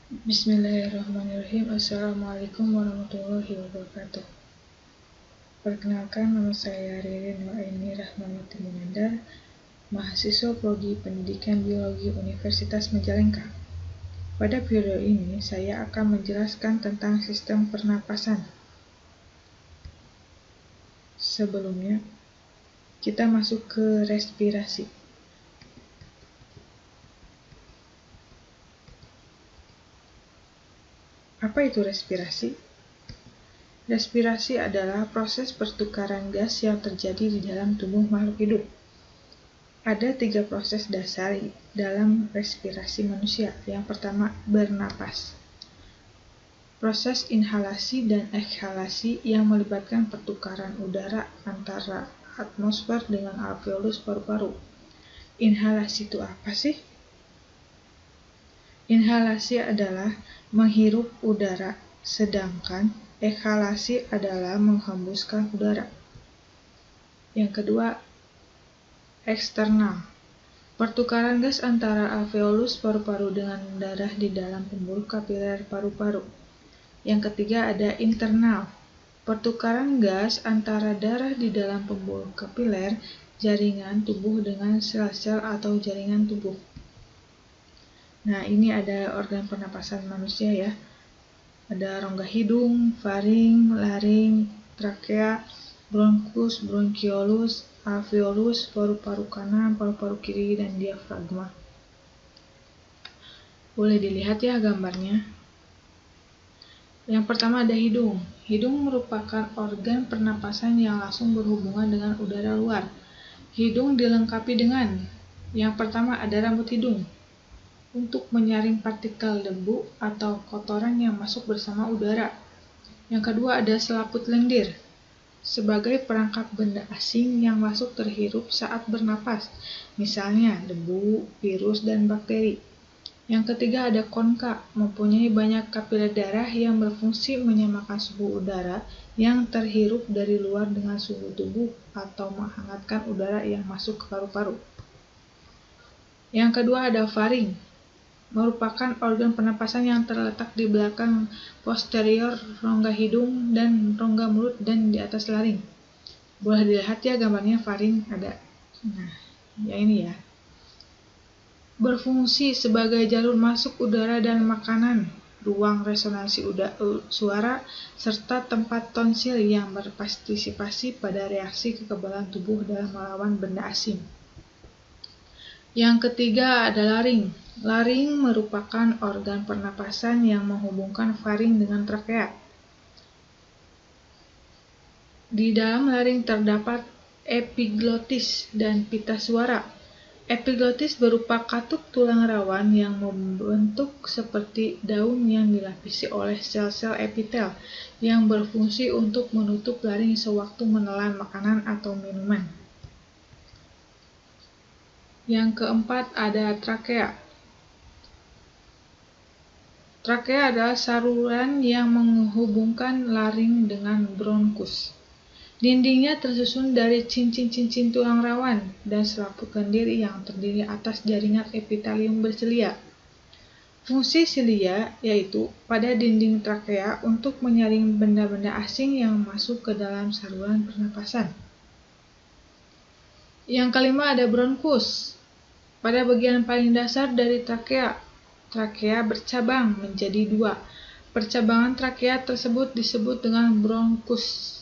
Bismillahirrahmanirrahim. Assalamualaikum warahmatullahi wabarakatuh. Perkenalkan, nama saya Ririn Nuaini Rahmawati Munandar, mahasiswa Prodi Pendidikan Biologi Universitas Majalengka. Pada video ini, saya akan menjelaskan tentang sistem pernapasan. Sebelumnya, kita masuk ke respirasi. Apa itu respirasi? Respirasi adalah proses pertukaran gas yang terjadi di dalam tubuh makhluk hidup. Ada 3 proses dasar dalam respirasi manusia. Yang pertama, bernapas. Proses inhalasi dan ekhalasi yang melibatkan pertukaran udara antara atmosfer dengan alveolus paru-paru. Inhalasi itu apa sih? Inhalasi adalah menghirup udara, sedangkan ekhalasi adalah menghembuskan udara. Yang kedua, eksternal. Pertukaran gas antara alveolus paru-paru dengan darah di dalam pembuluh kapiler paru-paru. Yang ketiga, ada internal. Pertukaran gas antara darah di dalam pembuluh kapiler, jaringan tubuh dengan sel-sel atau jaringan tubuh. Nah, ini ada organ pernapasan manusia ya. Ada rongga hidung, faring, laring, trakea, bronkus, bronkiolus, alveolus, paru-paru kanan, paru-paru kiri, dan diafragma. Boleh dilihat ya gambarnya. Yang pertama ada hidung. Hidung merupakan organ pernapasan yang langsung berhubungan dengan udara luar. Hidung dilengkapi dengan yang pertama ada rambut hidung untuk menyaring partikel debu atau kotoran yang masuk bersama udara. Yang kedua ada selaput lendir sebagai perangkap benda asing yang masuk terhirup saat bernapas, misalnya debu, virus, dan bakteri. Yang ketiga ada konka, mempunyai banyak kapiler darah yang berfungsi menyamakan suhu udara yang terhirup dari luar dengan suhu tubuh atau menghangatkan udara yang masuk ke paru-paru. Yang kedua ada faring, merupakan organ pernapasan yang terletak di belakang posterior rongga hidung dan rongga mulut dan di atas laring. Boleh dilihat ya gambarnya faring ada. Nah, ya ini ya. Berfungsi sebagai jalur masuk udara dan makanan, ruang resonansi suara, serta tempat tonsil yang berpartisipasi pada reaksi kekebalan tubuh dalam melawan benda asing. Yang ketiga ada laring. Laring merupakan organ pernapasan yang menghubungkan faring dengan trakea. Di dalam laring terdapat epiglotis dan pita suara. Epiglotis berupa katup tulang rawan yang membentuk seperti daun yang dilapisi oleh sel-sel epitel yang berfungsi untuk menutup laring sewaktu menelan makanan atau minuman. Yang keempat ada trakea. Trakea adalah saluran yang menghubungkan laring dengan bronkus. Dindingnya tersusun dari cincin-cincin tulang rawan dan selaput lendir yang terdiri atas jaringan epitelium bersilia. Fungsi silia yaitu pada dinding trakea untuk menyaring benda-benda asing yang masuk ke dalam saluran pernapasan. Yang kelima ada bronkus. Pada bagian paling dasar dari trakea bercabang menjadi 2. Percabangan trakea tersebut disebut dengan bronkus.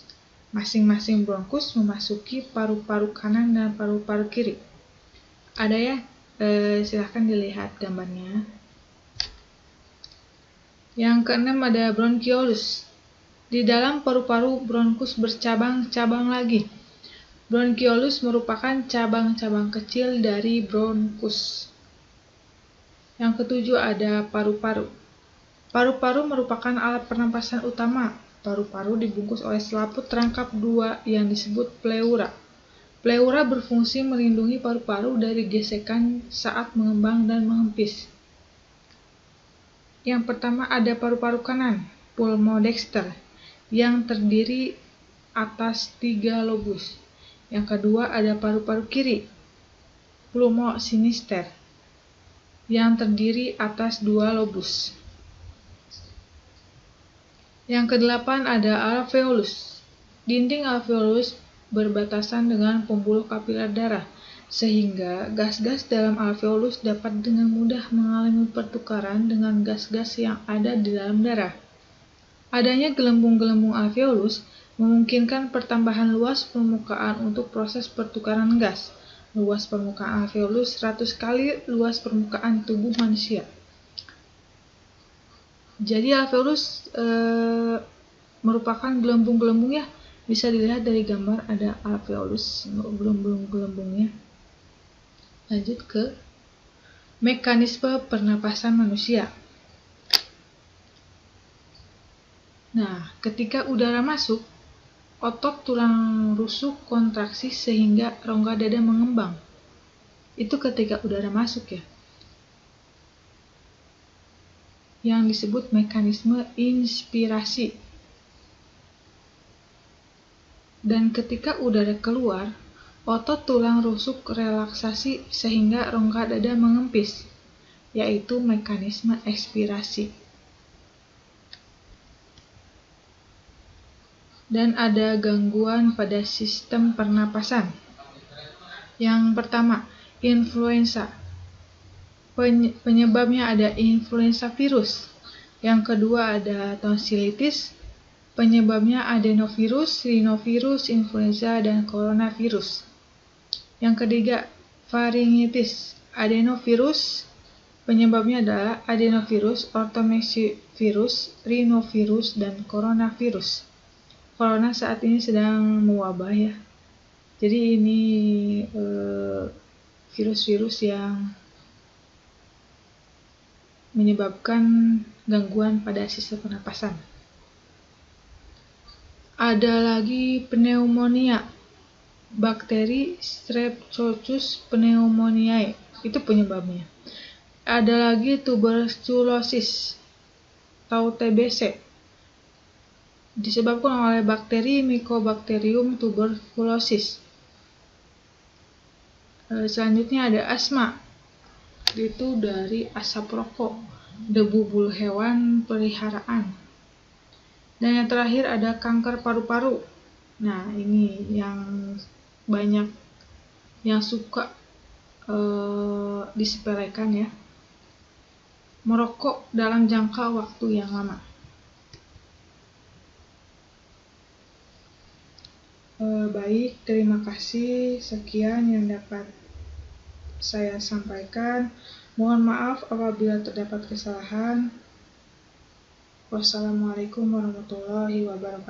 Masing-masing bronkus memasuki paru-paru kanan dan paru-paru kiri. Ada ya? Silahkan dilihat gambarnya. Yang keenam ada bronkiolus. Di dalam paru-paru bronkus bercabang-cabang lagi. Bronkiolus merupakan cabang-cabang kecil dari bronkus. Yang ketujuh ada paru-paru. Paru-paru merupakan alat pernapasan utama. Paru-paru dibungkus oleh selaput rangkap 2 yang disebut pleura. Pleura berfungsi melindungi paru-paru dari gesekan saat mengembang dan menghempis. Yang pertama ada paru-paru kanan, pulmodexter, yang terdiri atas 3 lobus. Yang kedua ada paru-paru kiri, pulmosinister, yang terdiri atas 2 lobus. Yang kedelapan ada alveolus. Dinding alveolus berbatasan dengan pembuluh kapiler darah, sehingga gas-gas dalam alveolus dapat dengan mudah mengalami pertukaran dengan gas-gas yang ada di dalam darah. Adanya gelembung-gelembung alveolus memungkinkan pertambahan luas permukaan untuk proses pertukaran gas. Luas permukaan alveolus 100 kali luas permukaan tubuh manusia. Jadi alveolus merupakan gelembung-gelembung ya. Bisa dilihat dari gambar ada alveolus gelembung-gelembungnya. Lanjut ke mekanisme pernapasan manusia. Nah, ketika udara masuk, otot tulang rusuk kontraksi sehingga rongga dada mengembang. Itu ketika udara masuk ya. Yang disebut mekanisme inspirasi. Dan ketika udara keluar, otot tulang rusuk relaksasi sehingga rongga dada mengempis, yaitu mekanisme ekspirasi. Dan ada gangguan pada sistem pernapasan. Yang pertama, influenza. Penyebabnya ada influenza virus. Yang kedua ada tonsilitis. Penyebabnya adenovirus, rhinovirus, influenza, dan coronavirus. Yang ketiga, faringitis. Adenovirus. Penyebabnya adalah adenovirus, ortomexvirus, rhinovirus, dan coronavirus. Corona saat ini sedang mewabah ya. Jadi ini virus-virus yang menyebabkan gangguan pada sistem pernapasan. Ada lagi pneumonia. Bakteri Streptococcus pneumoniae itu penyebabnya. Ada lagi tuberkulosis atau TBC. Disebabkan oleh bakteri Mycobacterium tuberculosis. Selanjutnya ada asma. Itu dari asap rokok, debu bulu hewan peliharaan. Dan yang terakhir ada kanker paru-paru. Nah, ini yang banyak yang suka disepelekan ya. Merokok dalam jangka waktu yang lama. Baik, terima kasih. Sekian yang dapat saya sampaikan. Mohon maaf apabila terdapat kesalahan. Wassalamualaikum warahmatullahi wabarakatuh.